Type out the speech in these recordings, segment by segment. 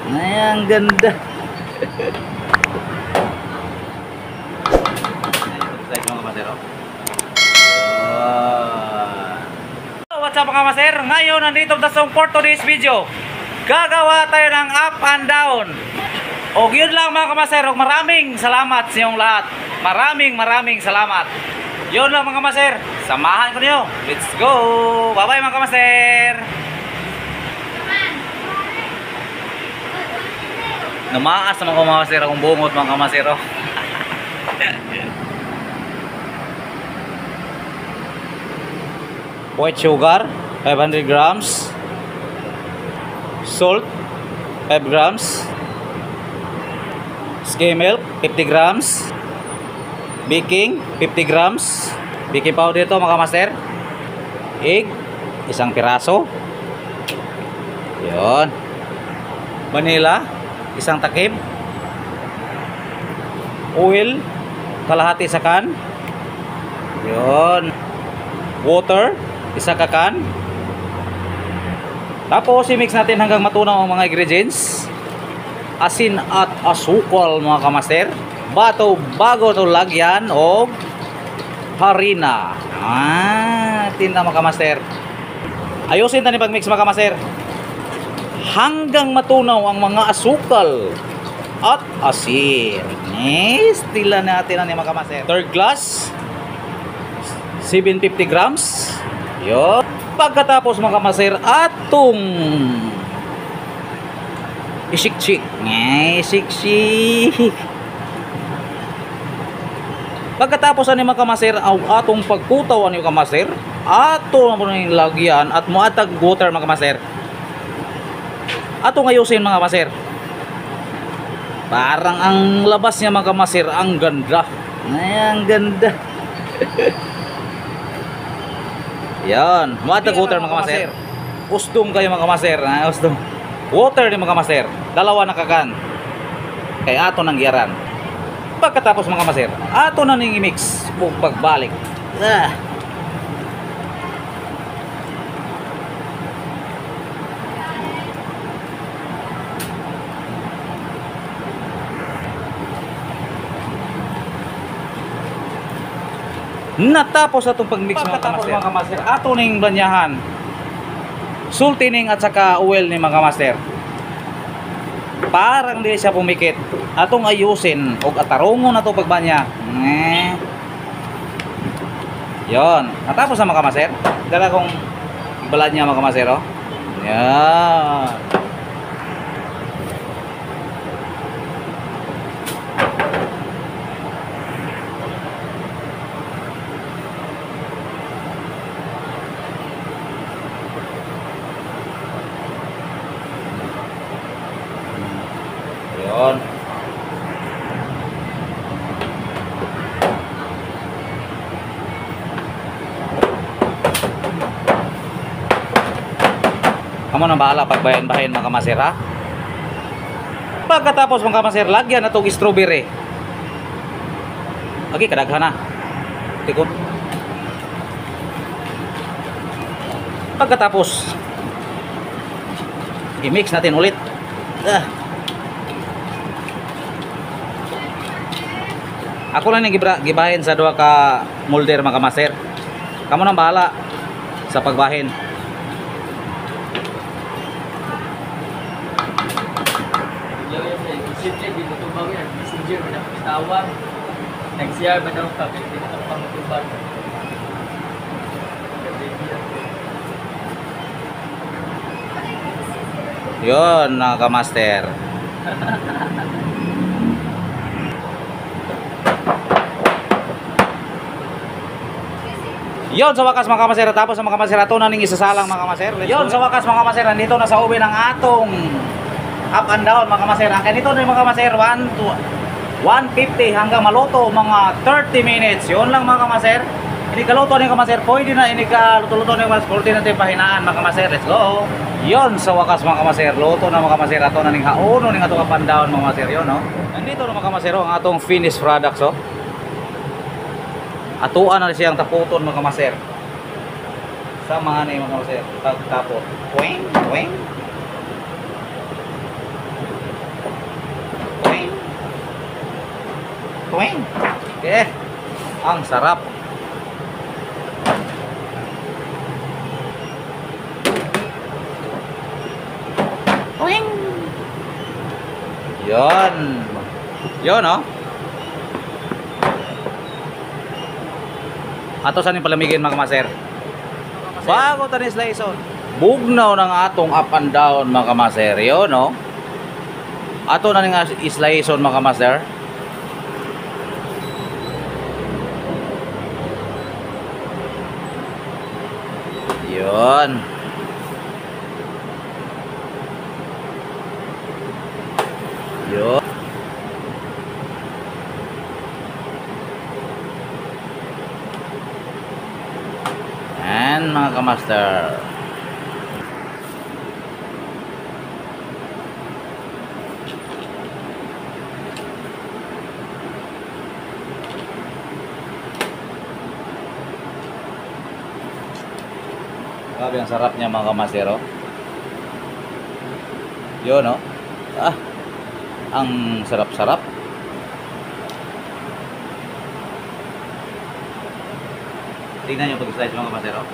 Ay, ang ganda. What's up mga master? Ngayon nandito tayo for today's video. Gagawa tayo ng up and down. O yun lang mga kamaster. Maraming salamat sa inyong lahat. Maraming salamat. Yun lang mga kamaster. Samahan ko niyo. Let's go. Bye bye mga kamaster. Namaas naman ko mga kamaster akong bungot mga kamaster. White sugar 500 grams, salt 5 grams, skim milk 50 grams, baking 50 grams, baking powder ito mga master, egg isang piraso, yun, vanilla isang takip, oil kalahati sa kan, yun, water isa kakan. Tapos i-mix natin hanggang matunaw ang mga ingredients. Asin at asukal mga kamaster. Bago to lagyan o harina. Tinta mga kamaster. Ayusin tayo pag-mix mga kamaster. Hanggang matunaw ang mga asukal at asin. Stila natin ang mga kamaster. Third glass 750 grams. Yo. Pagkatapos mga kamaster atong isik-sik. Isik-sik. Pagkatapos ani mga kamaster atong pagkutaw ani mga kamaster, ato mo nang lagyan at muatag water mga kamaster. Ato ngayusin mga kamaster. Parang ang labas niya mga kamaster ang ganda. Ay, ang ganda. Yan, muatag water mga kamaster. Usdong kayo mga kamaster, usdong. Water ni mga kamaster, dalawa na kakan. Kay ato nang giaran. Pagkatapos mga kamaster, ato na ning i-mix ug pagbalik. Natapos atong pag-mix mga kamaster, ato ning banyahan sultining at saka oil ni mga kamaster. Parang di siya pumikit. Atong ayusin og atarungon na to pagbanya. Yon, natapos na mga kamaster. Dala kong ibalad niya mga kamaster. Yan. Yun. Kamu nang bahala pagbayan-bayan mga kamaser ha. Pagkatapos mga kamaser, lagyan na itong strawberry. Okay, kadaghan na. Tikot. Pagkatapos i-mix natin ulit. Ako lang yung gibahin sa dua ka molder mga kamaster. Kamu nang bahala sa pagbahin. Yun mga kamaster. Yon sa wakas mga kamaser, tapos sa mga kamaser ato na ning isasalang mga kamaser. Yon sa wakas mga kamaser, nandito na sa uwi ng atong up and down mga kamaser. Ang kanito na mga kamaser 150 hanggang maluto mga 30 minutes. Yon lang mga kamaser. Ini kaluto ni kamaser, pwede na ini kaluto-luto ni mas pwede natin pahinaan mga kamaser. Let's go. Yon sa wakas mga kamaser, luto na mga kamaser ato na ning hauno ning atong up and down mga kamaser yon no. Nandito na mga kamaser ang atong finished products oh. Atuan na siyang taputon mga kamaser. Sa mga na mga kamaser. Pagtapot. Puwing, puwing. Tuwing. Okay. Ang sarap. Tuwing. Yun. Yun, oh. Ato sa ning palamigin mga kamaster. Bago tanis slice bugnaw ng atong up and down mga kamaster. Yun, no? Ato na ning slice mga kamaster. Yun. Yun. And mga kamaster. Grabe ang sarap niya mga kamaster, oh. Yun, oh. Ah, ang sarap-sarap. Tingnan nyo pag-slice mga kamaster, oh.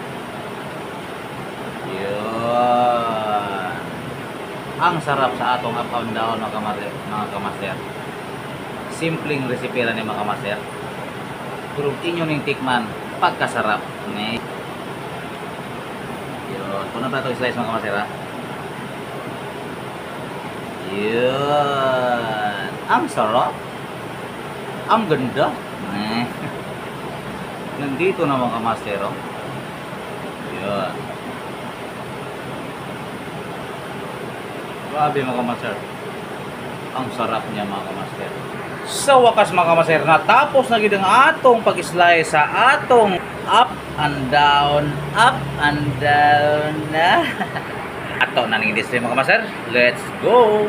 Yun. Ang sarap sa atong up and down mga kamaster. Simpleng resipe ni mga kamaster. Pero inyo ning tikman pagkasarap ni. Yun. Puno pa ito slice mga kamaster, ha. Yun. Ang sarap. Ang ganda. Nandito na mga kamaster, oh. Yun. Grabe mga kamaster. Ang sarap niya mga kamaster. Sa wakas mga kamaster, natapos na gid ang atong pag-slice sa atong up and down na. Ato na ning industry mga kamaster. Let's go!